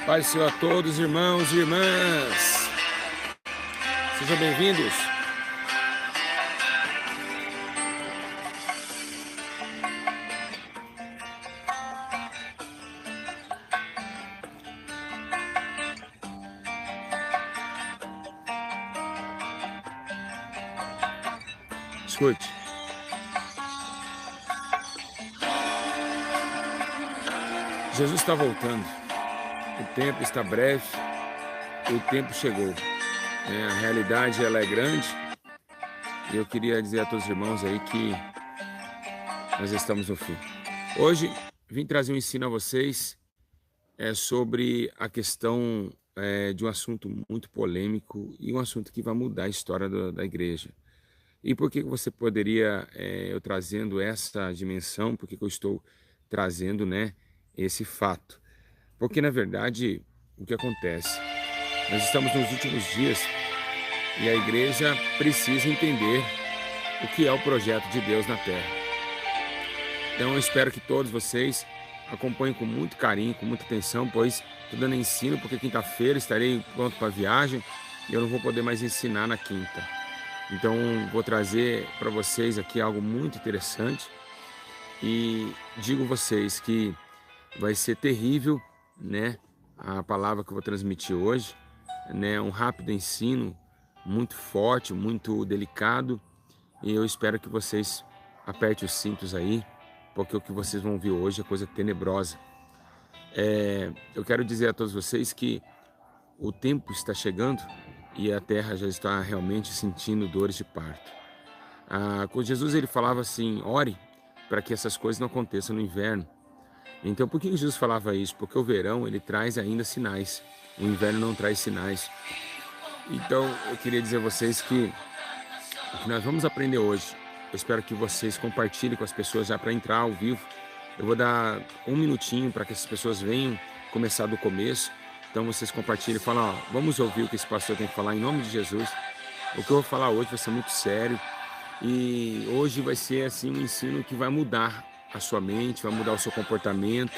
Pai do Senhor a todos, irmãos e irmãs. Sejam bem-vindos. Escute. Jesus está voltando. O tempo está breve. O tempo chegou. A realidade ela é grande. E eu queria dizer a todos os irmãos aí que nós estamos no fim. Hoje vim trazer um ensino a vocês sobre a questão de um assunto muito polêmico e um assunto que vai mudar a história da igreja. E por que você poderia, eu trazendo essa dimensão, por que eu estou trazendo, esse fato? Porque, na verdade, o que acontece? Nós estamos nos últimos dias e a igreja precisa entender o que é o projeto de Deus na Terra. Então, eu espero que todos vocês acompanhem com muito carinho, com muita atenção, pois estou dando ensino, porque quinta-feira estarei pronto para a viagem e eu não vou poder mais ensinar na quinta. Então, vou trazer para vocês aqui algo muito interessante e digo a vocês que vai ser terrível, a palavra que eu vou transmitir hoje, um rápido ensino, muito forte, muito delicado, e eu espero que vocês apertem os cintos aí, porque o que vocês vão ouvir hoje é coisa tenebrosa. Eu quero dizer a todos vocês que o tempo está chegando e a terra já está realmente sentindo dores de parto. Com Jesus ele falava assim, ore para que essas coisas não aconteçam no inverno. Então por que Jesus falava isso? Porque o verão ele traz ainda sinais, o inverno não traz sinais. Então eu queria dizer a vocês que o que nós vamos aprender hoje, eu espero que vocês compartilhem com as pessoas já para entrar ao vivo. Eu vou dar um minutinho para que essas pessoas venham começar do começo. Então vocês compartilhem e falam, vamos ouvir o que esse pastor tem que falar em nome de Jesus. O que eu vou falar hoje vai ser muito sério e hoje vai ser assim um ensino que vai mudar a sua mente, vai mudar o seu comportamento.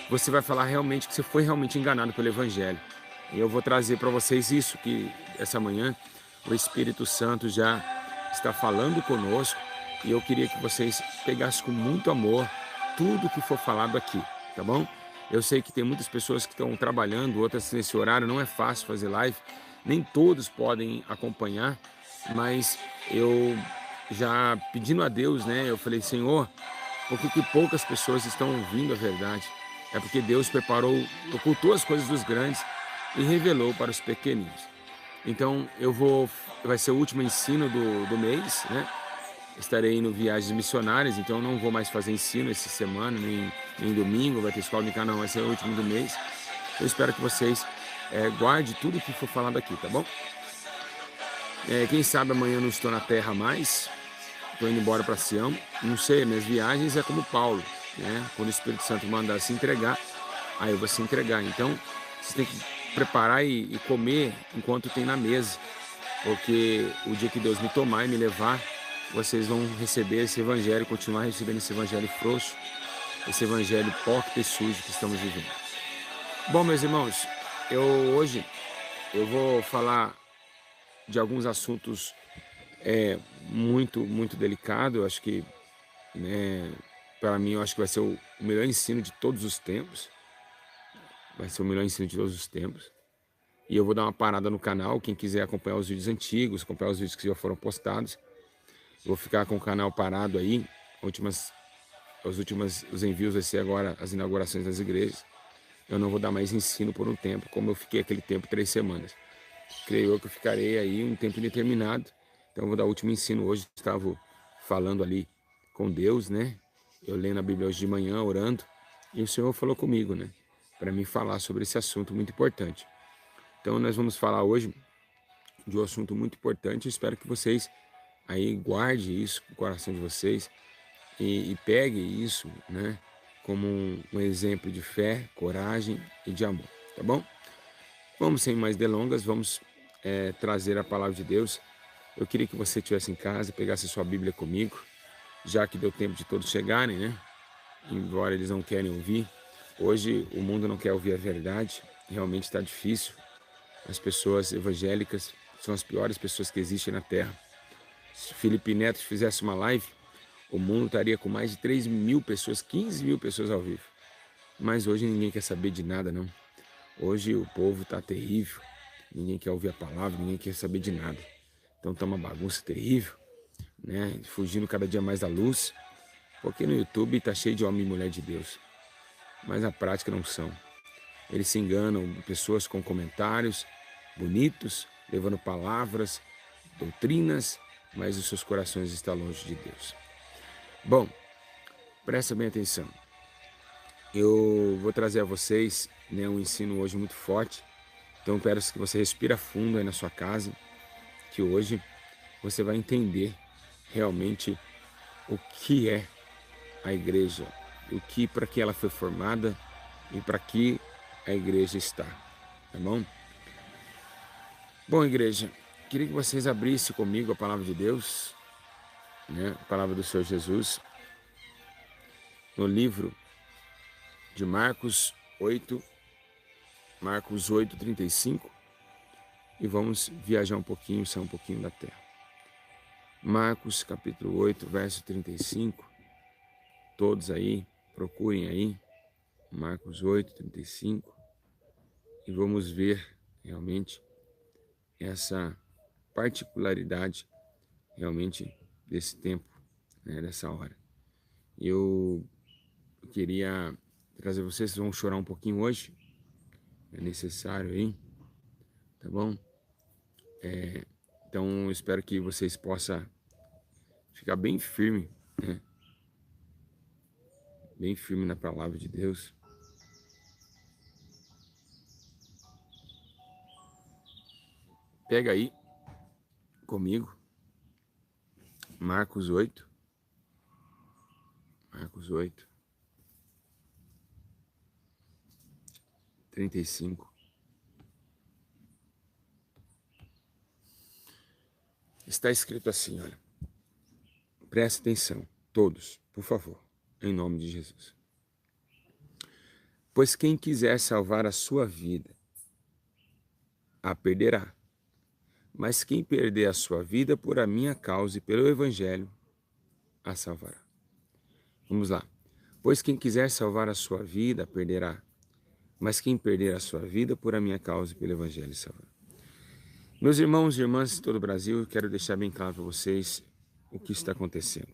Você vai falar realmente que você foi realmente enganado pelo Evangelho. E eu vou trazer para vocês isso, que essa manhã o Espírito Santo já está falando conosco e eu queria que vocês pegassem com muito amor tudo que for falado aqui, tá bom? Eu sei que tem muitas pessoas que estão trabalhando, outras nesse horário, não é fácil fazer live, nem todos podem acompanhar, mas eu já pedindo a Deus, eu falei, Senhor, por que poucas pessoas estão ouvindo a verdade? É porque Deus preparou, ocultou as coisas dos grandes e revelou para os pequeninos. Então vai ser o último ensino do mês, Estarei indo viagens missionárias, então não vou mais fazer ensino essa semana, nem domingo, vai ter escola de canal, vai ser o último do mês. Eu espero que vocês guardem tudo que for falado aqui, tá bom? Quem sabe amanhã eu não estou na terra mais, estou indo embora para Sião, não sei, minhas viagens é como Paulo, Quando o Espírito Santo mandar se entregar, aí eu vou se entregar. Então, você tem que preparar e comer enquanto tem na mesa, porque o dia que Deus me tomar e me levar, vocês vão receber esse evangelho, continuar recebendo esse evangelho frouxo, esse evangelho hipócrita e sujo que estamos vivendo. Bom, meus irmãos, hoje eu vou falar de alguns assuntos muito, muito delicados. Eu acho que, para mim, eu acho que vai ser o melhor ensino de todos os tempos. Vai ser o melhor ensino de todos os tempos. E eu vou dar uma parada no canal, quem quiser acompanhar os vídeos antigos, acompanhar os vídeos que já foram postados. Vou ficar com o canal parado aí. Os envios vai ser agora as inaugurações das igrejas. Eu não vou dar mais ensino por um tempo, como eu fiquei aquele tempo, 3 semanas. Creio eu que eu ficarei aí um tempo indeterminado. Então eu vou dar o último ensino hoje. Estava falando ali com Deus, Eu lendo a Bíblia hoje de manhã, orando. E o Senhor falou comigo, para mim falar sobre esse assunto muito importante. Então nós vamos falar hoje de um assunto muito importante. Eu espero que vocês aí guarde isso no coração de vocês e pegue isso, como um exemplo de fé, coragem e de amor, tá bom? Vamos sem mais delongas, vamos trazer a palavra de Deus. Eu queria que você estivesse em casa, pegasse a sua Bíblia comigo, já que deu tempo de todos chegarem, embora eles não querem ouvir. Hoje o mundo não quer ouvir a verdade, realmente está difícil. As pessoas evangélicas são as piores pessoas que existem na Terra. Se Felipe Neto fizesse uma live, o mundo estaria com mais de 3.000 pessoas, 15.000 pessoas ao vivo. Mas hoje ninguém quer saber de nada, não. Hoje o povo está terrível. Ninguém quer ouvir a palavra, ninguém quer saber de nada. Então está uma bagunça terrível, né? Fugindo cada dia mais da luz. Porque no YouTube está cheio de homem e mulher de Deus. Mas na prática não são. Eles se enganam, pessoas com comentários bonitos, levando palavras, doutrinas, mas os seus corações estão longe de Deus. Bom, presta bem atenção. Eu vou trazer a vocês, né, um ensino hoje muito forte. Então eu peço que você respire fundo aí na sua casa, que hoje você vai entender realmente o que é a igreja, para que ela foi formada e para que a igreja está, tá bom? Bom, igreja, queria que vocês abrissem comigo a palavra de Deus, né? A palavra do Senhor Jesus, no livro de Marcos 8:35, e vamos viajar um pouquinho, sair um pouquinho da terra. Marcos capítulo 8, verso 35, todos aí, procurem aí, Marcos 8:35, e vamos ver realmente essa particularidade realmente desse tempo, né, dessa hora. Eu queria trazer vocês vão chorar um pouquinho hoje, é necessário aí, tá bom? Então eu espero que vocês possam ficar bem firme, né? Bem firme na palavra de Deus. Pega aí comigo Marcos 8, 35. Está escrito assim, olha. Preste atenção, todos, por favor, em nome de Jesus. Pois quem quiser salvar a sua vida, a perderá. Mas quem perder a sua vida por a minha causa e pelo Evangelho, a salvará. Vamos lá. Pois quem quiser salvar a sua vida, a perderá. Mas quem perder a sua vida por a minha causa e pelo Evangelho, salvará. Meus irmãos e irmãs de todo o Brasil, eu quero deixar bem claro para vocês o que está acontecendo.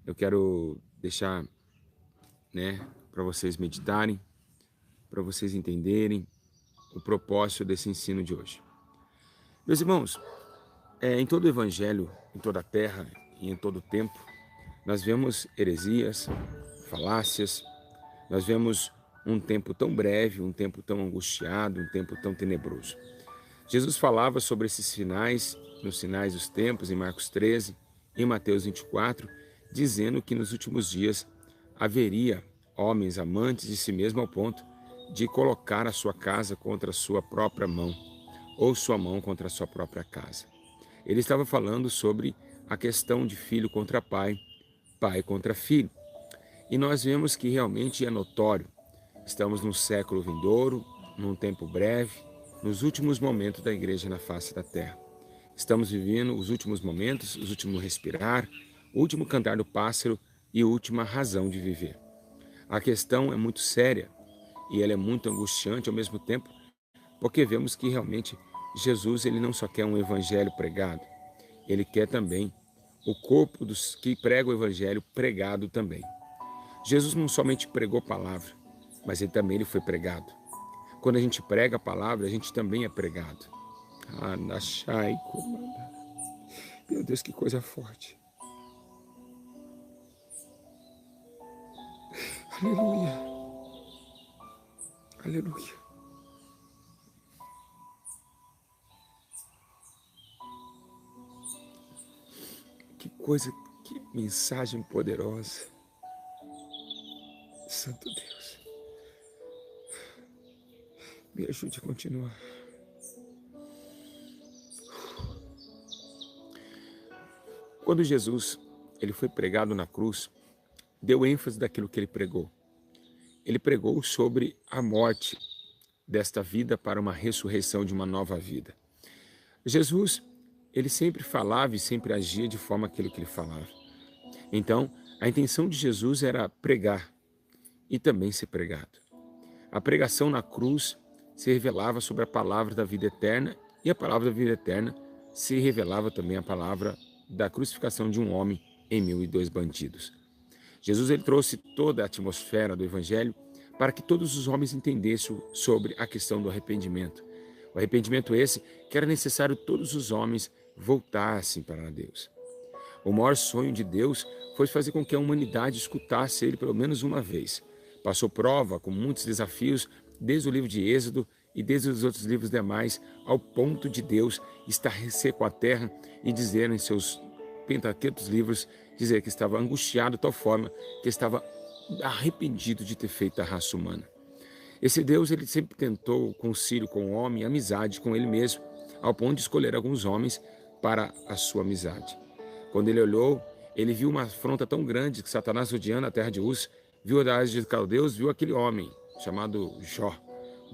Eu quero deixar, né, para vocês meditarem, para vocês entenderem o propósito desse ensino de hoje. Meus irmãos, em todo o Evangelho, em toda a terra e em todo o tempo, nós vemos heresias, falácias, nós vemos um tempo tão breve, um tempo tão angustiado, um tempo tão tenebroso. Jesus falava sobre esses sinais, nos sinais dos tempos, em Marcos 13, em Mateus 24, dizendo que nos últimos dias haveria homens amantes de si mesmo ao ponto de colocar a sua casa contra a sua própria mão, ou sua mão contra a sua própria casa. Ele estava falando sobre a questão de filho contra pai, pai contra filho. E nós vemos que realmente é notório. Estamos num século vindouro, num tempo breve, nos últimos momentos da igreja na face da terra. Estamos vivendo os últimos momentos, os últimos respirar, o último cantar do pássaro e a última razão de viver. A questão é muito séria e ela é muito angustiante ao mesmo tempo, porque vemos que realmente Jesus ele não só quer um evangelho pregado, ele quer também o corpo dos que pregam o evangelho pregado também. Jesus não somente pregou a palavra, mas ele foi pregado. Quando a gente prega a palavra, a gente também é pregado. Meu Deus, que coisa forte. Aleluia. Aleluia. Que coisa, que mensagem poderosa. Santo Deus, me ajude a continuar. Quando Jesus ele foi pregado na cruz, deu ênfase daquilo que ele pregou. Ele pregou sobre a morte desta vida para uma ressurreição de uma nova vida. Jesus, ele sempre falava e sempre agia de forma aquilo que ele falava. Então, a intenção de Jesus era pregar e também ser pregado. A pregação na cruz se revelava sobre a palavra da vida eterna e a palavra da vida eterna se revelava também a palavra da crucificação de um homem em meio a 2 bandidos. Jesus ele trouxe toda a atmosfera do Evangelho para que todos os homens entendessem sobre a questão do arrependimento. O arrependimento esse que era necessário todos os homens voltassem para Deus. O maior sonho de Deus foi fazer com que a humanidade escutasse Ele pelo menos uma vez. Passou prova com muitos desafios, desde o livro de Êxodo e desde os outros livros demais, ao ponto de Deus estarrecer com a terra e dizer em seus pentateucos livros, dizer que estava angustiado de tal forma que estava arrependido de ter feito a raça humana. Esse Deus ele sempre tentou concílio com o homem, amizade com ele mesmo, ao ponto de escolher alguns homens para a sua amizade. Quando ele olhou, ele viu uma afronta tão grande que Satanás rodeando a terra de Uz, viu a cidade de Caldeus, viu aquele homem chamado Jó.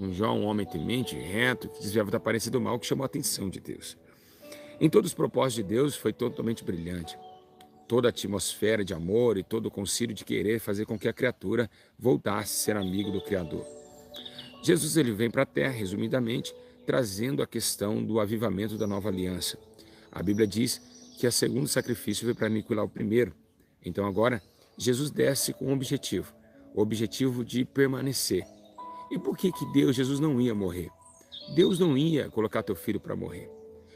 Um homem temente, reto, que desviava da aparência do mal, que chamou a atenção de Deus. Em todos os propósitos de Deus foi totalmente brilhante. Toda a atmosfera de amor e todo o concílio de querer fazer com que a criatura voltasse a ser amigo do Criador. Jesus ele vem para a terra, resumidamente, trazendo a questão do avivamento da nova aliança. A Bíblia diz que o segundo sacrifício veio para aniquilar o primeiro. Então agora, Jesus desce com um objetivo, o objetivo de permanecer. E por que Jesus não ia morrer? Deus não ia colocar teu filho para morrer,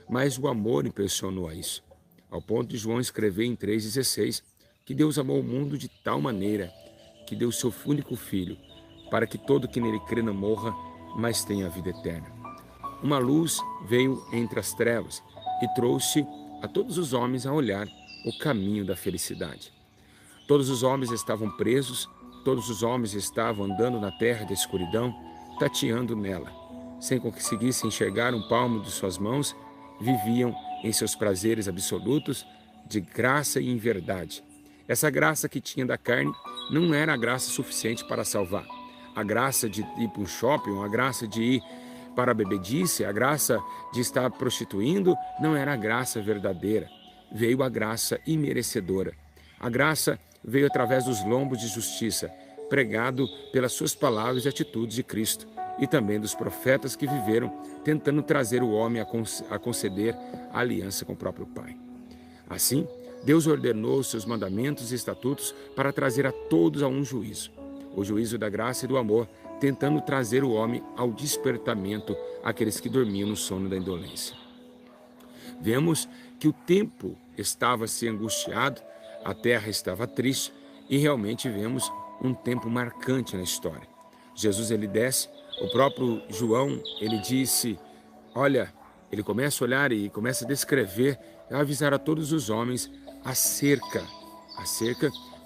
mas o amor impressionou a isso, ao ponto de João escrever em 3,16 que Deus amou o mundo de tal maneira que deu seu único filho, para que todo que nele crê não morra, mas tenha a vida eterna. Uma luz veio entre as trevas e trouxe a todos os homens a olhar o caminho da felicidade. Todos os homens estavam presos, todos os homens estavam andando na terra da escuridão, tateando nela. Sem conseguir se enxergar um palmo de suas mãos, viviam em seus prazeres absolutos de graça e em verdade. Essa graça que tinha da carne não era a graça suficiente para salvar. A graça de ir para um shopping, a graça de ir para a bebedice, a graça de estar prostituindo, não era a graça verdadeira. Veio a graça imerecedora. A graça veio através dos lombos de justiça, pregado pelas suas palavras e atitudes de Cristo, e também dos profetas que viveram tentando trazer o homem a conceder a aliança com o próprio Pai. Assim, Deus ordenou os seus mandamentos e estatutos para trazer a todos a um juízo, o juízo da graça e do amor, tentando trazer o homem ao despertamento, aqueles que dormiam no sono da indolência. Vemos que o tempo estava se angustiado, a terra estava triste e realmente vemos um tempo marcante na história. Jesus ele desce, o próprio João ele disse, olha, ele começa a olhar e começa a descrever, a avisar a todos os homens acerca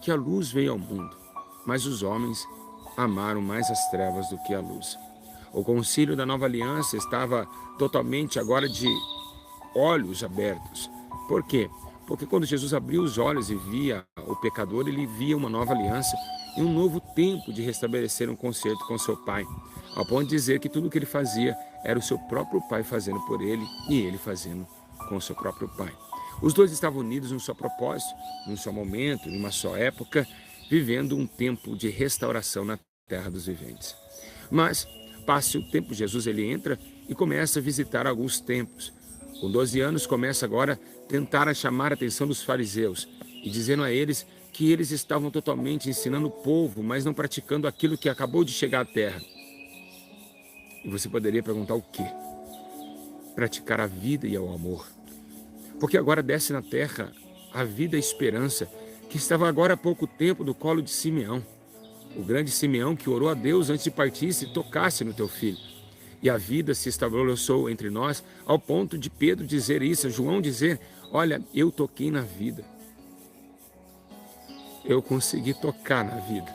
que a luz veio ao mundo, mas os homens amaram mais as trevas do que a luz. O concílio da nova aliança estava totalmente agora de olhos abertos. Por quê? Porque quando Jesus abriu os olhos e via o pecador, ele via uma nova aliança e um novo tempo de restabelecer um concerto com seu Pai, ao ponto de dizer que tudo o que ele fazia era o seu próprio Pai fazendo por ele e ele fazendo com o seu próprio Pai. Os dois estavam unidos num só propósito, num só momento, numa só época, vivendo um tempo de restauração na terra dos viventes. Mas, passe o tempo, Jesus ele entra e começa a visitar alguns templos. Com 12 anos, começa agora a tentar chamar a atenção dos fariseus e dizendo a eles que eles estavam totalmente ensinando o povo, mas não praticando aquilo que acabou de chegar à terra. E você poderia perguntar o quê? Praticar a vida e o amor. Porque agora desce na terra a vida e a esperança que estava agora há pouco tempo no colo de Simeão. O grande Simeão que orou a Deus antes de partir e tocasse no teu filho. E a vida se estabeleceu entre nós ao ponto de Pedro dizer isso, João dizer, olha, eu toquei na vida. Eu consegui tocar na vida.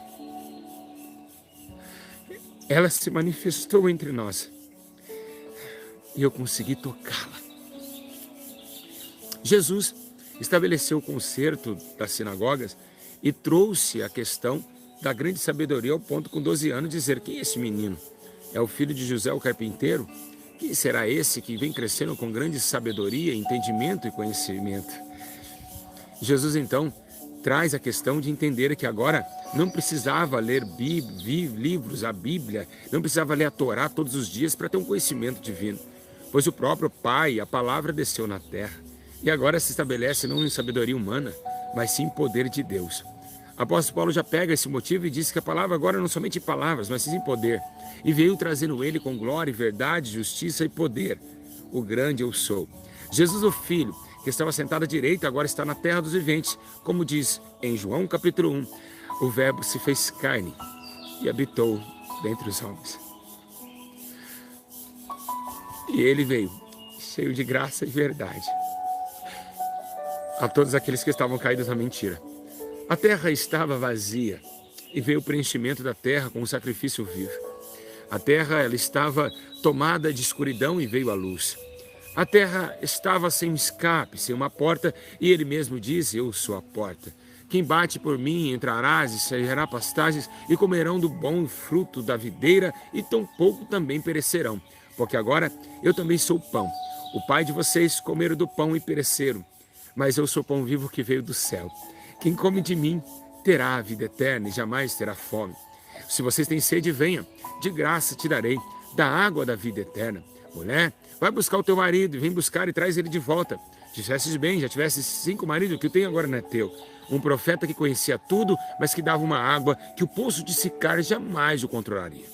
Ela se manifestou entre nós. E eu consegui tocá-la. Jesus estabeleceu o concerto das sinagogas e trouxe a questão da grande sabedoria ao ponto com 12 anos dizer, quem é esse menino? É o filho de José, o carpinteiro? Quem será esse que vem crescendo com grande sabedoria, entendimento e conhecimento? Jesus, então, traz a questão de entender que agora não precisava ler livros, a Bíblia, não precisava ler a Torá todos os dias para ter um conhecimento divino, pois o próprio Pai, a palavra desceu na terra, e agora se estabelece não em sabedoria humana, mas sim em poder de Deus. O apóstolo Paulo já pega esse motivo e diz que a palavra agora não somente em palavras, mas sim em poder, e veio trazendo ele com glória, verdade, justiça e poder. O grande eu sou. Jesus, o Filho, que estava sentado à direita, agora está na terra dos viventes, como diz em João capítulo 1, o verbo se fez carne e habitou dentre os homens. E ele veio, cheio de graça e verdade, a todos aqueles que estavam caídos na mentira. A terra estava vazia e veio o preenchimento da terra com um sacrifício vivo. A terra ela estava tomada de escuridão e veio a luz. A terra estava sem escape, sem uma porta, e ele mesmo diz, eu sou a porta. Quem bate por mim entrarás e sairá pastagens e comerão do bom fruto da videira e tampouco também perecerão. Porque agora eu também sou pão. O pai de vocês comeram do pão e pereceram, mas eu sou pão vivo que veio do céu. Quem come de mim terá a vida eterna e jamais terá fome. Se vocês têm sede, venham, de graça te darei da água da vida eterna. Mulher, vai buscar o teu marido e vem buscar e traz ele de volta. Dissestes bem, já tivesses 5 maridos, o que eu tenho agora não é teu. Um profeta que conhecia tudo, mas que dava uma água que o poço de Sicar jamais o controlaria.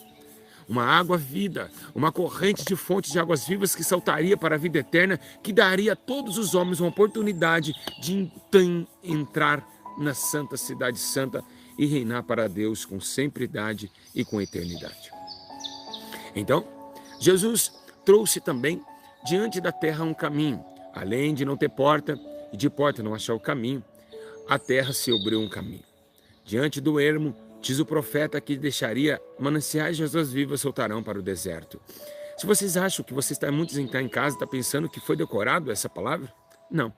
Uma água vida, uma corrente de fonte de águas vivas que saltaria para a vida eterna, que daria a todos os homens uma oportunidade de então entrar na santa cidade santa e reinar para Deus com sempridade e com eternidade. Então, Jesus trouxe também diante da terra um caminho. Além de não ter porta e de porta não achar o caminho, a terra se abriu um caminho. Diante do ermo, diz o profeta que deixaria mananciais de águas vivas soltarão para o deserto. Se vocês acham que você está muito em casa, está pensando que foi decorado essa palavra? Não,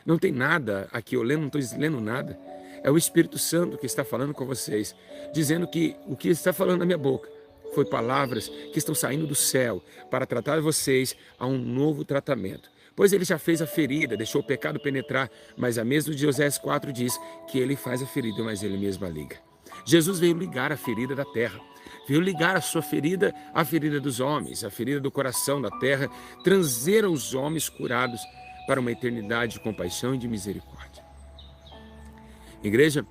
não tem nada aqui, eu não estou lendo nada. É o Espírito Santo que está falando com vocês, dizendo que o que está falando na minha boca foi palavras que estão saindo do céu para tratar vocês a um novo tratamento. Pois ele já fez a ferida, deixou o pecado penetrar, mas a mesma de Oséias 4 diz que ele faz a ferida, mas ele mesmo a liga. Jesus veio ligar a ferida da terra, veio ligar a sua ferida à ferida dos homens, a ferida do coração da terra, trazer os homens curados para uma eternidade de compaixão e de misericórdia. Igreja,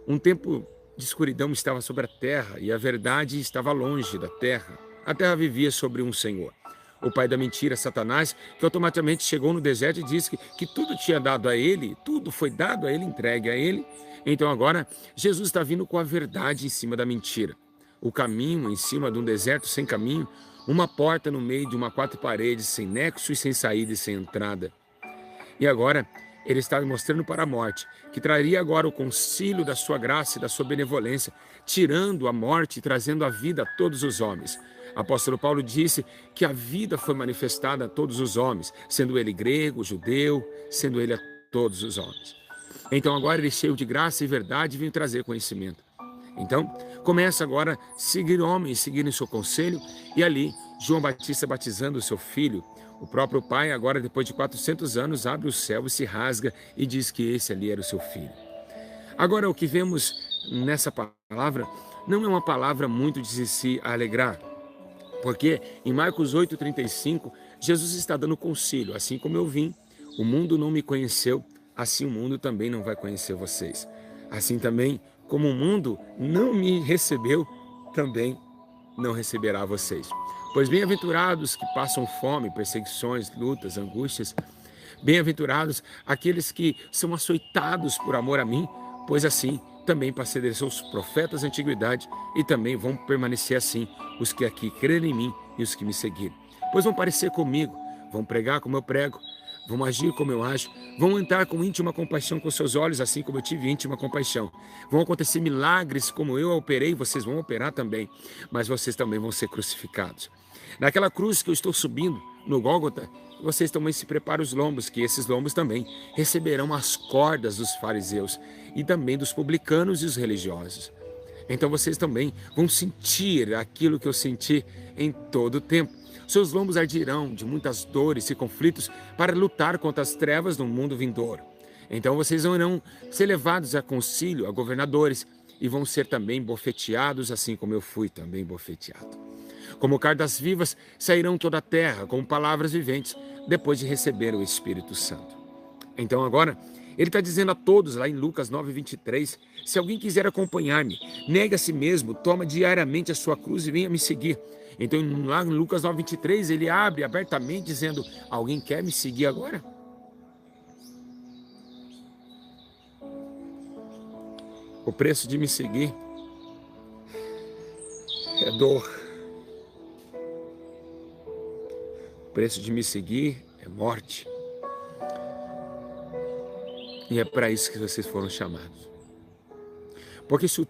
um tempo de escuridão estava sobre a terra e a verdade estava longe da terra. A terra vivia sobre um Senhor, o pai da mentira, Satanás, que automaticamente chegou no deserto e disse que tudo tinha dado a ele, tudo foi dado a ele, entregue a ele. Então agora Jesus está vindo com a verdade em cima da mentira. O caminho em cima de um deserto sem caminho, uma porta no meio de uma 4 paredes, sem nexo e sem saída e sem entrada. E agora ele está mostrando para a morte, que traria agora o concílio da sua graça e da sua benevolência, tirando a morte e trazendo a vida a todos os homens. Apóstolo Paulo disse que a vida foi manifestada a todos os homens, sendo ele grego, judeu, sendo ele a todos os homens. Então agora ele, cheio de graça e verdade, vem trazer conhecimento. Então começa agora a seguir homens, seguirem seu conselho, e ali João Batista batizando o seu filho. O próprio pai, agora depois de 400 anos, abre o céu e se rasga e diz que esse ali era o seu filho. Agora o que vemos nessa palavra não é uma palavra muito de se alegrar, porque em Marcos 8,35, Jesus está dando conselho. Assim como eu vim, o mundo não me conheceu, assim o mundo também não vai conhecer vocês. Assim também, como o mundo não me recebeu, também não receberá vocês. Pois bem-aventurados que passam fome, perseguições, lutas, angústias. Bem-aventurados aqueles que são açoitados por amor a mim, pois assim também procederão os profetas da antiguidade e também vão permanecer assim os que aqui crerem em mim e os que me seguirem. Pois vão parecer comigo, vão pregar como eu prego, vão agir como eu ajo, vão entrar com íntima compaixão com seus olhos, assim como eu tive íntima compaixão. Vão acontecer milagres como eu operei, vocês vão operar também, mas vocês também vão ser crucificados. Naquela cruz que eu estou subindo, no Gólgota, vocês também se preparam os lombos, que esses lombos também receberão as cordas dos fariseus e também dos publicanos e os religiosos. Então vocês também vão sentir aquilo que eu senti em todo o tempo. Seus lombos ardirão de muitas dores e conflitos para lutar contra as trevas do mundo vindouro. Então vocês irão ser levados a concílio, a governadores, e vão ser também bofeteados, assim como eu fui também bofeteado. Como cartas vivas sairão toda a terra, como palavras viventes, depois de receber o Espírito Santo. Então agora, ele está dizendo a todos lá em Lucas 9:23, se alguém quiser acompanhar-me, negue a si mesmo, toma diariamente a sua cruz e venha me seguir. Então lá em Lucas 9:23, ele abre abertamente dizendo, alguém quer me seguir agora? O preço de me seguir é dor. O preço de me seguir é morte. E é para isso que vocês foram chamados. Porque se o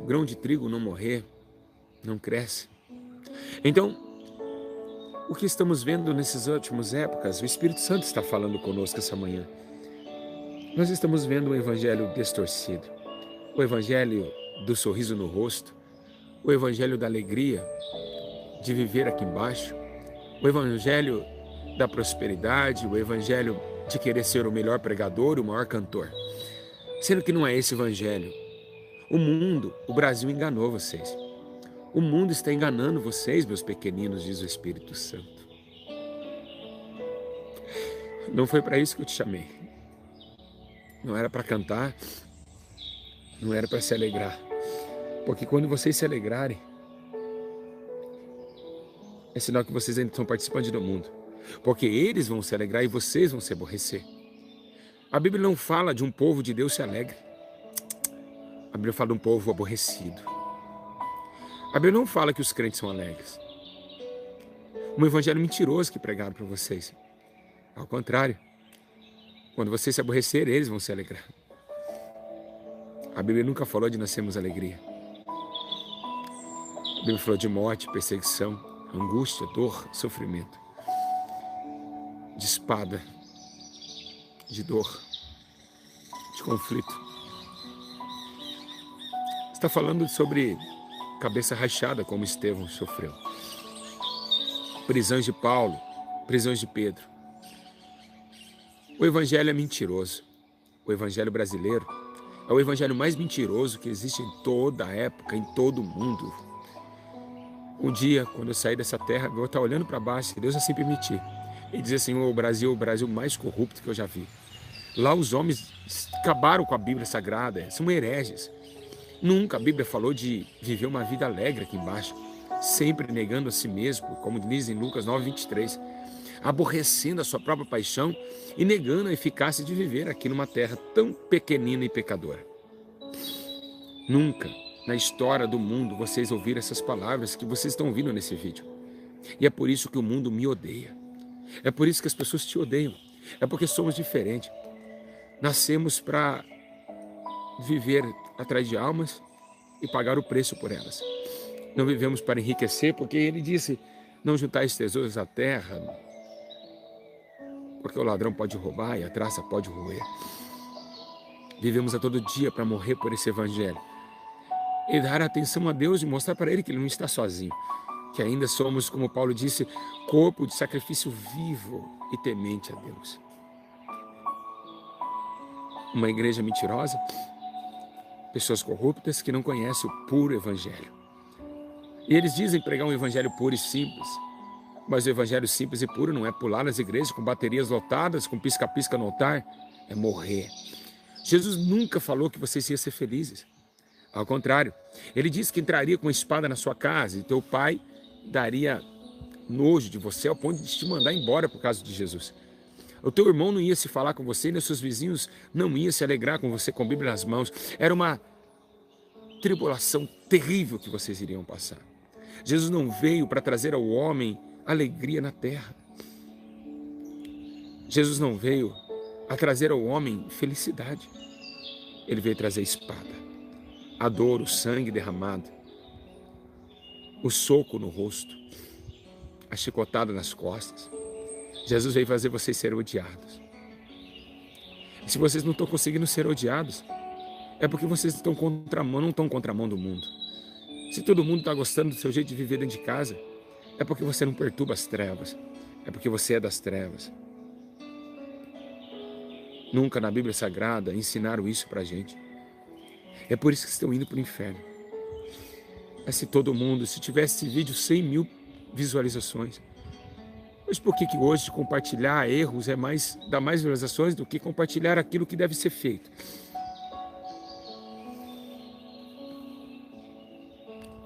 grão de trigo não morrer, não cresce. Então, o que estamos vendo nessas últimas épocas, o Espírito Santo está falando conosco essa manhã. Nós estamos vendo um evangelho distorcido. O evangelho do sorriso no rosto. O evangelho da alegria de viver aqui embaixo. O evangelho da prosperidade. O evangelho de querer ser o melhor pregador, o maior cantor. Sendo que não é esse evangelho. O mundo, o Brasil enganou vocês. O mundo está enganando vocês, meus pequeninos, diz o Espírito Santo. Não foi para isso que eu te chamei. Não era para cantar, não era para se alegrar. Porque quando vocês se alegrarem, é sinal que vocês ainda estão participando do mundo. Porque eles vão se alegrar e vocês vão se aborrecer. A Bíblia não fala de um povo de Deus se alegre. A Bíblia fala de um povo aborrecido. A Bíblia não fala que os crentes são alegres. Um evangelho mentiroso que pregaram para vocês. Ao contrário, quando vocês se aborrecerem, eles vão se alegrar. A Bíblia nunca falou de nós termos alegria. A Bíblia falou de morte, perseguição, angústia, dor, sofrimento. De espada, de dor, de conflito. Está falando sobre cabeça rachada, como Estevão sofreu. Prisões de Paulo, prisões de Pedro. O evangelho é mentiroso. O evangelho brasileiro é o evangelho mais mentiroso que existe em toda a época, em todo o mundo. Um dia, quando eu sair dessa terra, eu vou estar olhando para baixo, se Deus assim permitir, e dizer assim, o Brasil mais corrupto que eu já vi. Lá os homens acabaram com a Bíblia Sagrada, são hereges. Nunca a Bíblia falou de viver uma vida alegre aqui embaixo, sempre negando a si mesmo, como diz em Lucas 9:23, aborrecendo a sua própria paixão e negando a eficácia de viver aqui numa terra tão pequenina e pecadora. Nunca na história do mundo vocês ouviram essas palavras que vocês estão ouvindo nesse vídeo. E é por isso que o mundo me odeia. É por isso que as pessoas te odeiam. É porque somos diferentes. Nascemos para viver atrás de almas e pagar o preço por elas. Não vivemos para enriquecer, porque ele disse, não juntais tesouros à terra, porque o ladrão pode roubar e a traça pode roer. Vivemos a todo dia para morrer por esse evangelho e dar atenção a Deus e mostrar para ele que ele não está sozinho, que ainda somos, como Paulo disse, corpo de sacrifício vivo e temente a Deus. Uma igreja mentirosa, pessoas corruptas que não conhecem o puro evangelho. E eles dizem pregar um evangelho puro e simples, mas o evangelho simples e puro não é pular nas igrejas com baterias lotadas, com pisca-pisca no altar, é morrer. Jesus nunca falou que vocês iam ser felizes. Ao contrário, ele disse que entraria com uma espada na sua casa e teu pai daria nojo de você ao ponto de te mandar embora por causa de Jesus. O teu irmão não ia se falar com você, nem os seus vizinhos não iam se alegrar com você com a Bíblia nas mãos. Era uma tribulação terrível que vocês iriam passar. Jesus não veio para trazer ao homem alegria na terra. Jesus não veio a trazer ao homem felicidade. Ele veio trazer a espada, a dor, o sangue derramado, o soco no rosto, a chicotada nas costas. Jesus veio fazer vocês serem odiados. E se vocês não estão conseguindo ser odiados, é porque vocês estão não estão contra a mão do mundo. Se todo mundo está gostando do seu jeito de viver dentro de casa, é porque você não perturba as trevas. É porque você é das trevas. Nunca na Bíblia Sagrada ensinaram isso pra gente. É por isso que estão indo para o inferno. Mas se todo mundo, se tivesse esse vídeo 100 mil visualizações, mas por que hoje compartilhar erros dá mais visualizações do que compartilhar aquilo que deve ser feito?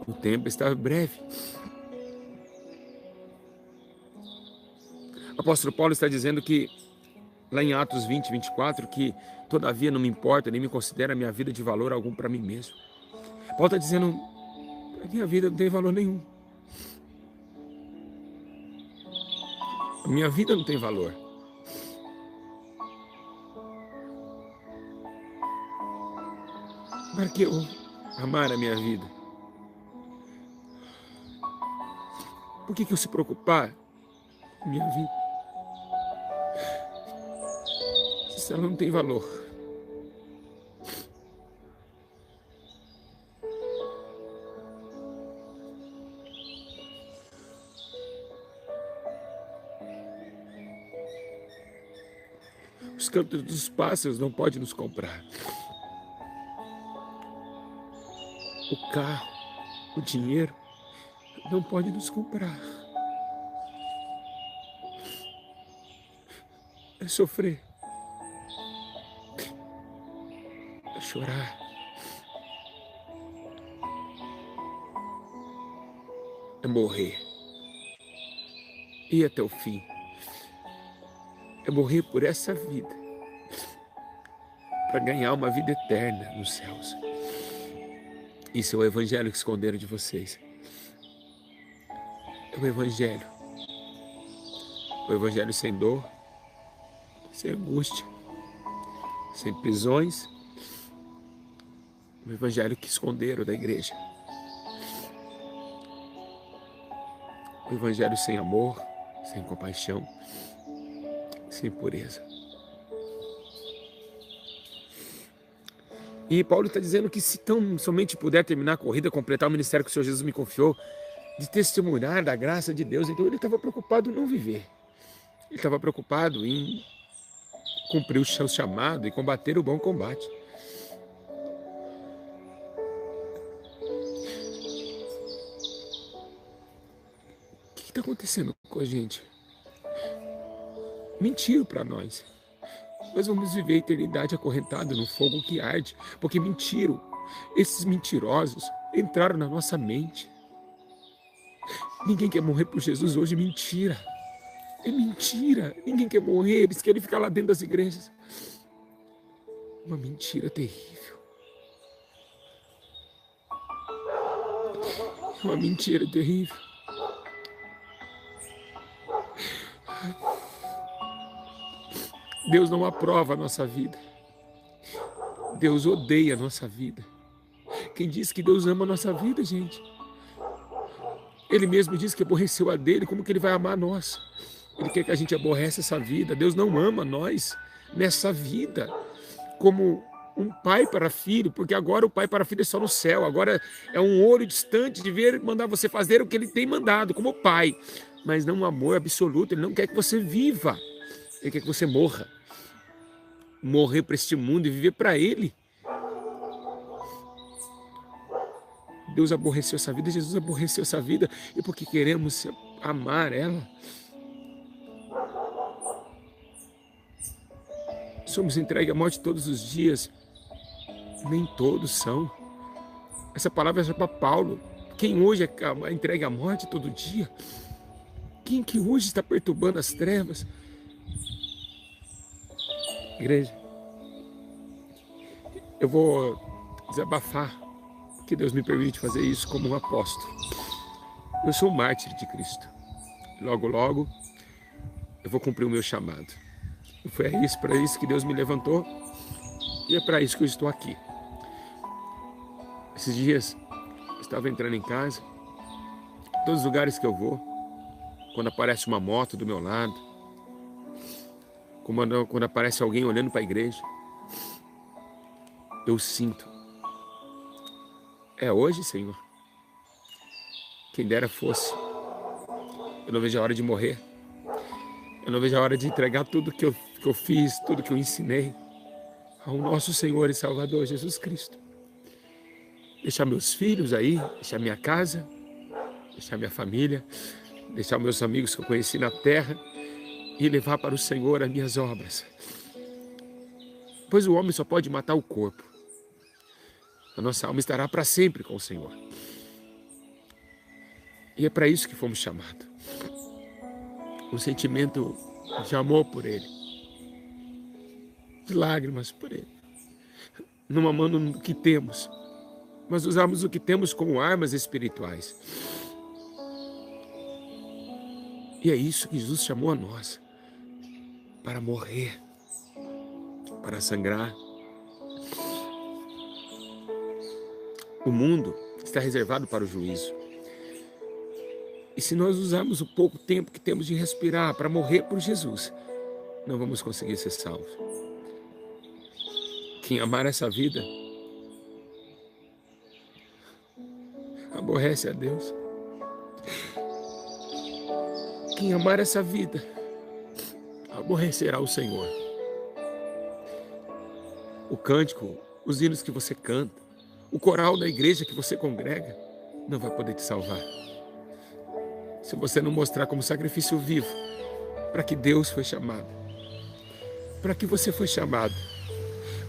O tempo está breve. O apóstolo Paulo está dizendo que, lá em Atos 20, 24, que todavia não me importa, nem me considera a minha vida de valor algum para mim mesmo. Paulo está dizendo, a minha vida não tem valor nenhum. A minha vida não tem valor. Para que eu amar a minha vida? Por que eu se preocupar com a minha vida? Se ela não tem valor. Os cantos dos pássaros não podem nos comprar. O carro, o dinheiro, não pode nos comprar. É sofrer. É chorar. É morrer. Ir até o fim. É morrer por essa vida. Para ganhar uma vida eterna nos céus. Isso é o evangelho que esconderam de vocês. É o evangelho. O evangelho sem dor, sem angústia, sem prisões. O evangelho que esconderam da igreja. O evangelho sem amor, sem compaixão, sem pureza. E Paulo está dizendo que se tão somente puder terminar a corrida, completar o ministério que o Senhor Jesus me confiou, de testemunhar da graça de Deus, então ele estava preocupado em não viver. Ele estava preocupado em cumprir o seu chamado e combater o bom combate. O que está acontecendo com a gente? Mentiram para nós. Nós vamos viver a eternidade acorrentada no fogo que arde, porque mentiram. Esses mentirosos entraram na nossa mente. Ninguém quer morrer por Jesus hoje, mentira. É mentira. Ninguém quer morrer, eles querem ficar lá dentro das igrejas. Uma mentira terrível. Uma mentira terrível. Deus não aprova a nossa vida. Deus odeia a nossa vida. Quem diz que Deus ama a nossa vida, gente? Ele mesmo disse que aborreceu a dele, como que ele vai amar nós? Ele quer que a gente aborreça essa vida. Deus não ama nós nessa vida como um pai para filho, porque agora o pai para filho é só no céu. Agora é um olho distante de ver, mandar você fazer o que ele tem mandado, como pai. Mas não um amor absoluto, ele não quer que você viva. Ele quer que você morra. Morrer para este mundo e viver para ele. Deus aborreceu essa vida, Jesus aborreceu essa vida, e porque queremos amar ela, somos entregues à morte todos os dias. Nem todos são. Essa palavra é para Paulo. Quem hoje é entregue à morte todo dia? Quem que hoje está perturbando as trevas? Igreja, eu vou desabafar, que Deus me permite fazer isso como um apóstolo. Eu sou um mártir de Cristo. Logo, logo, eu vou cumprir o meu chamado. E foi para isso que Deus me levantou, e é para isso que eu estou aqui. Esses dias, eu estava entrando em casa, todos os lugares que eu vou, quando aparece uma moto do meu lado, quando aparece alguém olhando para a igreja, eu sinto. É hoje, Senhor. Quem dera fosse. Eu não vejo a hora de morrer. Eu não vejo a hora de entregar tudo que eu fiz, tudo que eu ensinei ao nosso Senhor e Salvador Jesus Cristo. Deixar meus filhos aí, deixar minha casa, deixar minha família, deixar meus amigos que eu conheci na terra e levar para o Senhor as minhas obras. Pois o homem só pode matar o corpo. A nossa alma estará para sempre com o Senhor. E é para isso que fomos chamados. Um sentimento de amor por Ele. De lágrimas por Ele. Não amando o que temos, mas usamos o que temos como armas espirituais. E é isso que Jesus chamou a nós. Para morrer. Para sangrar. O mundo está reservado para o juízo. E se nós usarmos o pouco tempo que temos de respirar para morrer por Jesus, não vamos conseguir ser salvos. Quem amar essa vida, aborrece a Deus. Quem amar essa vida, aborrecerá o Senhor. O cântico, os hinos que você canta, o coral da igreja que você congrega, não vai poder te salvar. Se você não mostrar como sacrifício vivo, para que Deus foi chamado. Para que você foi chamado.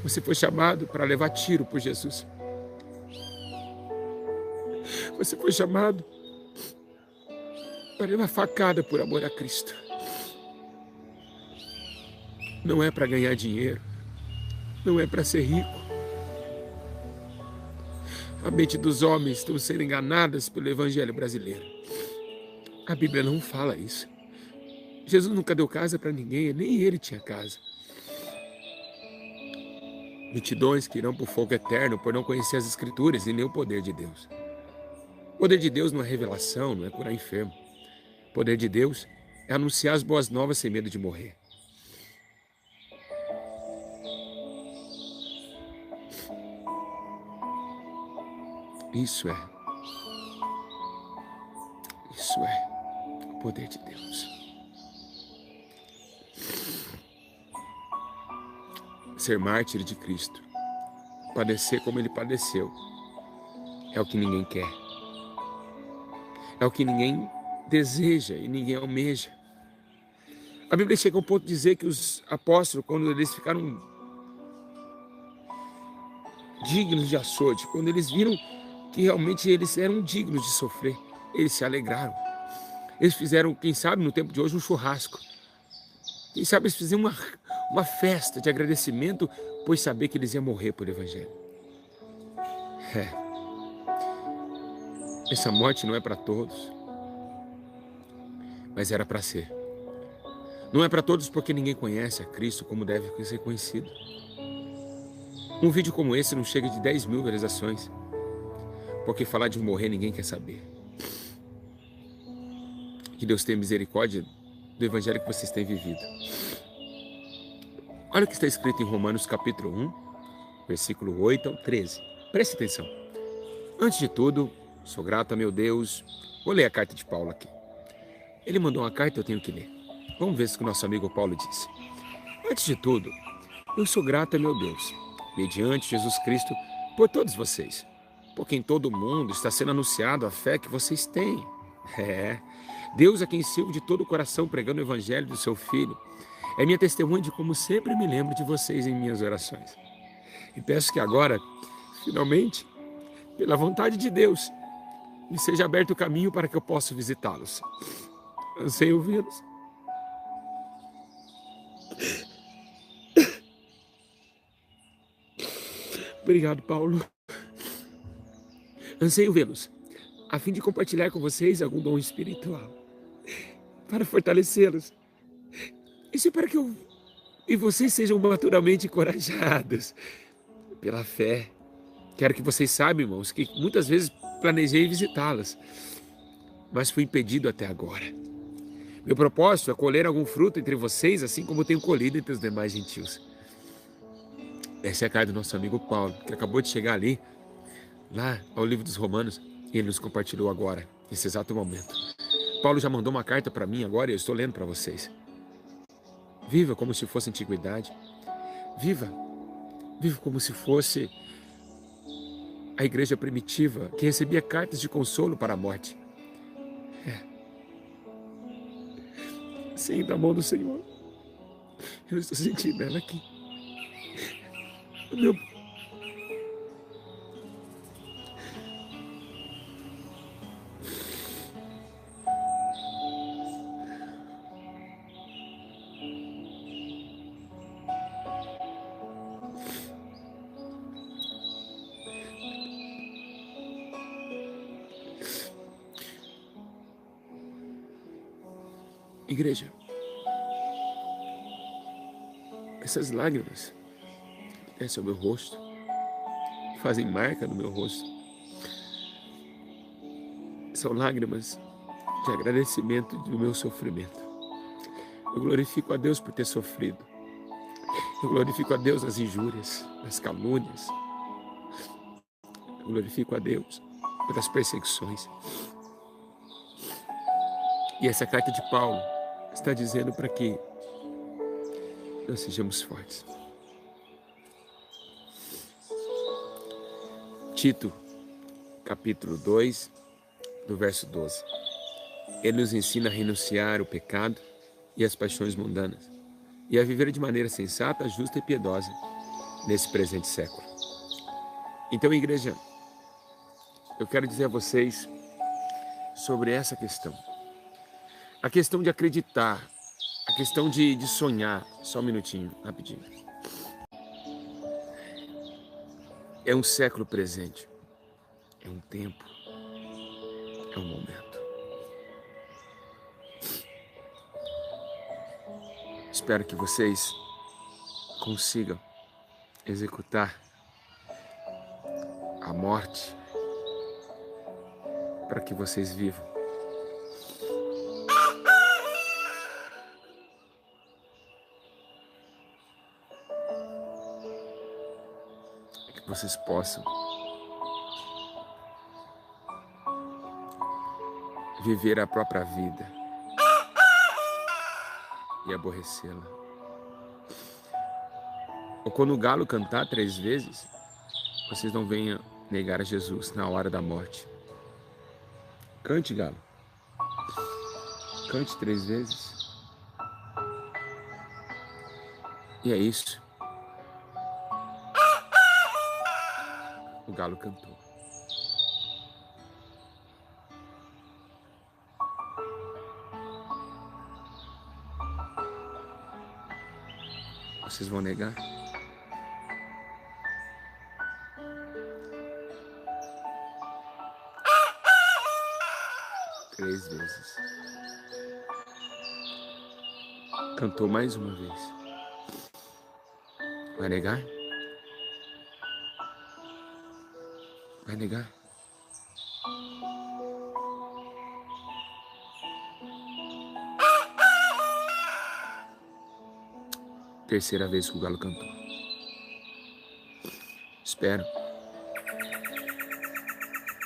Você foi chamado para levar tiro por Jesus. Você foi chamado para levar facada por amor a Cristo. Não é para ganhar dinheiro. Não é para ser rico. A mente dos homens estão sendo enganadas pelo evangelho brasileiro. A Bíblia não fala isso. Jesus nunca deu casa para ninguém, nem ele tinha casa. Multidões que irão para o fogo eterno por não conhecer as Escrituras e nem o poder de Deus. O poder de Deus não é revelação, não é curar enfermo. O poder de Deus é anunciar as boas novas sem medo de morrer. Isso é o poder de Deus. Ser mártir de Cristo, padecer como Ele padeceu, é o que ninguém quer. É o que ninguém deseja e ninguém almeja. A Bíblia chega ao ponto de dizer que os apóstolos, quando eles ficaram dignos de açoite, quando eles viram que realmente eles eram dignos de sofrer, eles se alegraram. Eles fizeram, quem sabe, no tempo de hoje, um churrasco. Quem sabe eles fizeram uma festa de agradecimento, pois saber que eles iam morrer por Evangelho. Essa morte não é para todos, mas era para ser. Não é para todos porque ninguém conhece a Cristo como deve ser conhecido. Um vídeo como esse não chega de 10 mil visualizações, porque falar de morrer ninguém quer saber. Que Deus tenha misericórdia do evangelho que vocês têm vivido. Olha o que está escrito em Romanos capítulo 1, versículo 8 ao 13. Preste atenção. Antes de tudo, sou grato a meu Deus. Vou ler a carta de Paulo aqui. Ele mandou uma carta, eu tenho que ler. Vamos ver o que o nosso amigo Paulo disse. Antes de tudo, eu sou grato a meu Deus, mediante Jesus Cristo, por todos vocês, porque em todo o mundo está sendo anunciado a fé que vocês têm. Deus a quem sirvo de todo o coração pregando o evangelho do seu Filho. É minha testemunha de como sempre me lembro de vocês em minhas orações. E peço que agora, finalmente, pela vontade de Deus, me seja aberto o caminho para que eu possa visitá-los. Anseio vê-los. Obrigado, Paulo. Anseio vê-los, a fim de compartilhar com vocês algum dom espiritual, para fortalecê-los. Isso é para que eu e vocês sejam maturamente encorajados pela fé. Quero que vocês saibam, irmãos, que muitas vezes planejei visitá-las, mas fui impedido até agora. Meu propósito é colher algum fruto entre vocês, assim como tenho colhido entre os demais gentios. Essa é a carta do nosso amigo Paulo, que acabou de chegar ali, lá ao livro dos Romanos, e ele nos compartilhou agora. nesse exato momento. Paulo já mandou uma carta para mim agora e eu estou lendo para vocês. Viva como se fosse antiguidade. Viva como se fosse a igreja primitiva que recebia cartas de consolo para a morte. Sim, da mão do Senhor. Eu estou sentindo ela aqui. Meu... Igreja, essas lágrimas descem ao meu rosto, fazem marca no meu rosto. São lágrimas de agradecimento do meu sofrimento. Eu glorifico a Deus por ter sofrido. Eu glorifico a Deus nas injúrias, nas calúnias. Eu glorifico a Deus pelas perseguições. E essa carta de Paulo está dizendo para que nós sejamos fortes. Tito, capítulo 2, do verso 12. Ele nos ensina a renunciar o pecado e as paixões mundanas e a viver de maneira sensata, justa e piedosa nesse presente século. Então, igreja, eu quero dizer a vocês sobre essa questão. A questão de acreditar, a questão de sonhar. Só um minutinho, rapidinho. É um século presente, é um tempo, é um momento. Espero que vocês consigam executar a morte para que vocês vivam. Que vocês possam viver a própria vida e aborrecê-la. Ou quando o galo cantar 3 vezes, vocês não venham negar a Jesus na hora da morte. Cante, galo. Cante 3 vezes. E é isso. O galo cantou. Vocês vão negar? Três vezes. Cantou mais uma vez. Vai negar? Vai negar? Terceira vez que o galo cantou. Espero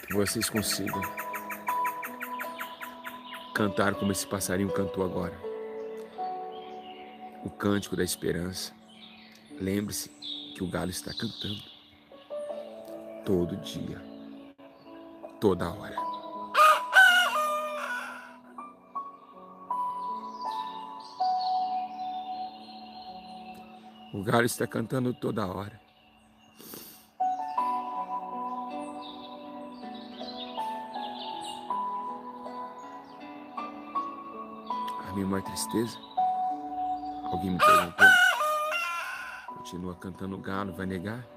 que vocês consigam cantar como esse passarinho cantou agora. O cântico da esperança. Lembre-se que o galo está cantando todo dia, toda hora. O galo está cantando toda hora. A minha maior tristeza. Alguém me perguntou. Continua cantando o galo, vai negar?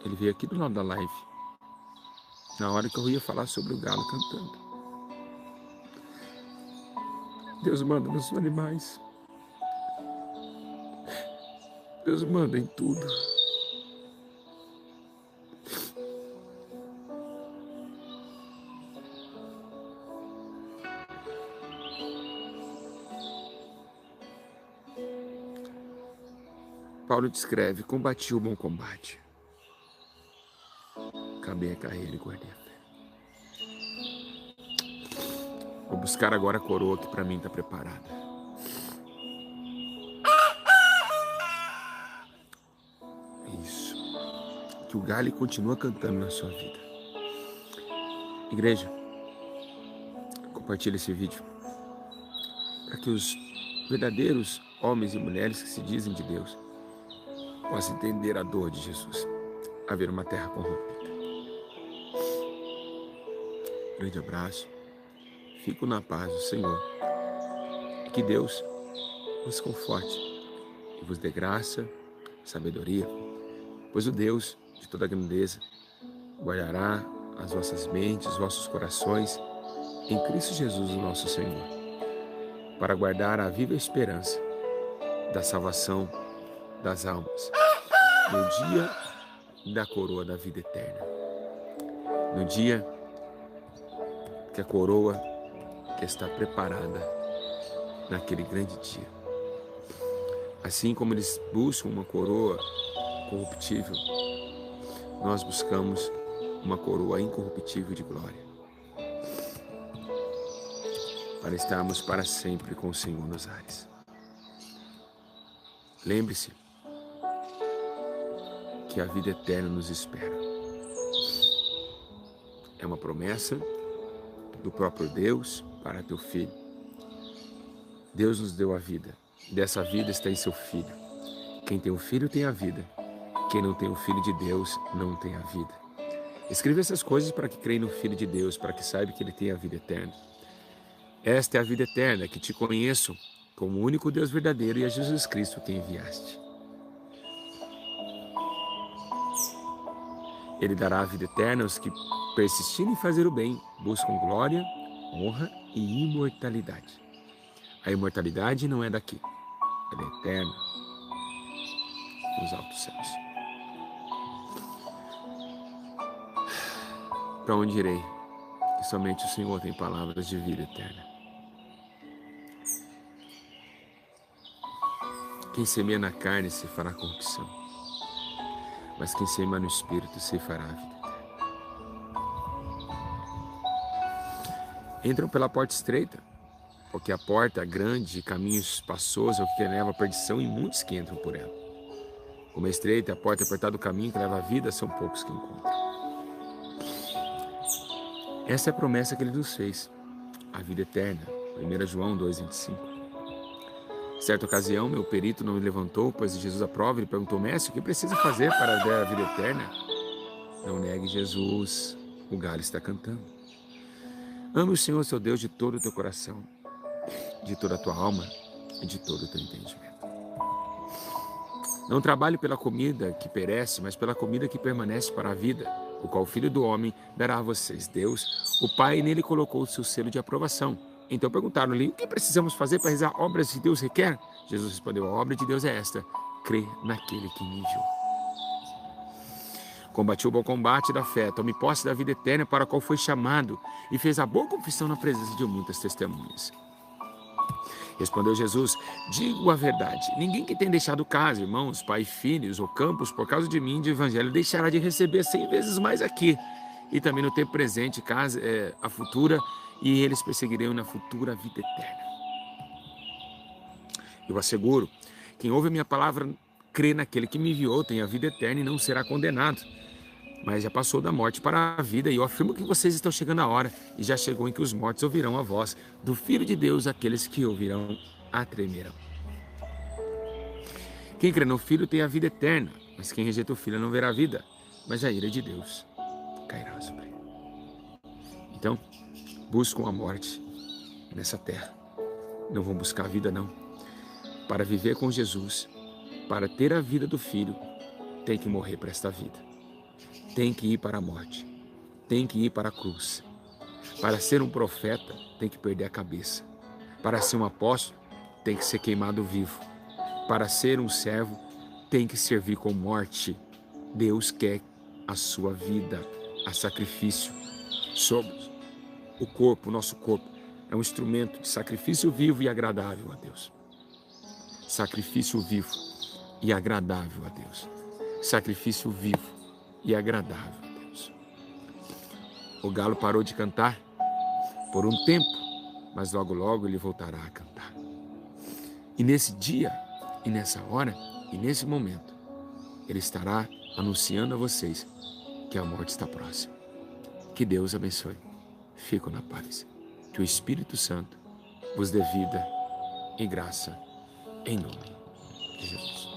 Ele veio aqui do lado da live, na hora que eu ia falar sobre o galo cantando. Deus manda nos animais. Deus manda em tudo. Paulo descreve: combati o bom combate. acabei a carreira e guardei a fé. Vou buscar agora a coroa que para mim está preparada. Isso. Que o galho continua cantando na sua vida. Igreja, compartilhe esse vídeo para que os verdadeiros homens e mulheres que se dizem de Deus possam entender a dor de Jesus, haver uma terra corrompida. Grande abraço, fico na paz do Senhor, e que Deus vos conforte e vos dê graça, sabedoria, pois o Deus de toda grandeza guardará as vossas mentes, os vossos corações em Cristo Jesus, o nosso Senhor, para guardar a viva esperança da salvação das almas no dia da coroa da vida eterna, no dia que a coroa que está preparada naquele grande dia. Assim como eles buscam uma coroa corruptível, nós buscamos uma coroa incorruptível de glória, para estarmos para sempre com o Senhor nos ares. Lembre-se que a vida eterna nos espera. É uma promessa do próprio Deus para teu filho. Deus nos deu a vida. Dessa vida está em seu Filho. Quem tem o Filho tem a vida. Quem não tem o Filho de Deus não tem a vida. Escreva essas coisas para que creia no Filho de Deus, para que saiba que Ele tem a vida eterna. Esta é a vida eterna, que te conheço como o único Deus verdadeiro e a Jesus Cristo que enviaste. Ele dará a vida eterna aos que persistirem em fazer o bem, buscam glória, honra e imortalidade. A imortalidade não é daqui, ela é eterna nos altos céus. Para onde irei? Que somente o Senhor tem palavras de vida eterna. Quem semeia na carne se fará corrupção, mas quem semeia no Espírito se fará a vida eterna. Entram pela porta estreita, porque a porta é grande e caminho espaçoso é o que leva à perdição, e muitos que entram por ela. Como é estreita a porta, apertada o caminho que leva à vida, são poucos que encontram. Essa é a promessa que Ele nos fez, a vida eterna. 1 João 2,25. Certa ocasião, meu perito não me levantou, pois Jesus à prova, ele perguntou: mestre, o que precisa fazer para dar a vida eterna? Não negue Jesus, o galho está cantando. Ame o Senhor, seu Deus, de todo o teu coração, de toda a tua alma e de todo o teu entendimento. Não trabalhe pela comida que perece, mas pela comida que permanece para a vida, o qual o Filho do Homem dará a vocês. Deus, o Pai, nele colocou o seu selo de aprovação. Então perguntaram-lhe: o que precisamos fazer para realizar obras que Deus requer? Jesus respondeu: a obra de Deus é esta: crer naquele que me enviou. Combati o bom combate da fé, tome posse da vida eterna para a qual foi chamado, e fez a boa confissão na presença de muitas testemunhas. Respondeu Jesus: digo a verdade, ninguém que tem deixado casa, irmãos, pai, filhos ou campos por causa de mim, de evangelho, deixará de receber 100 vezes mais aqui, e também no tempo presente, casa, a futura, e eles perseguirão na futura vida eterna. Eu asseguro, quem ouve a minha palavra, crê naquele que me enviou, tem a vida eterna e não será condenado, mas já passou da morte para a vida, e eu afirmo que vocês estão chegando a hora, e já chegou em que os mortos ouvirão a voz do Filho de Deus, aqueles que ouvirão a tremerão. Quem crê no Filho tem a vida eterna, mas quem rejeita o Filho não verá a vida, mas a ira de Deus cairá sobre ele. Então, buscam a morte nessa terra, não vão buscar a vida não. Para viver com Jesus, para ter a vida do Filho, tem que morrer para esta vida. Tem que ir para a morte, tem que ir para a cruz. Para ser um profeta, tem que perder a cabeça. Para ser um apóstolo, tem que ser queimado vivo. Para ser um servo, tem que servir com morte. Deus quer a sua vida, a sacrifício. Somos o corpo, o nosso corpo, é um instrumento de sacrifício vivo e agradável a Deus. Sacrifício vivo e agradável a Deus. Sacrifício vivo e agradável a Deus. O galo parou de cantar por um tempo, mas logo, logo ele voltará a cantar. E nesse dia, e nessa hora, e nesse momento, ele estará anunciando a vocês que a morte está próxima. Que Deus abençoe. Fico na paz. Que o Espírito Santo vos dê vida e graça em nome de Jesus.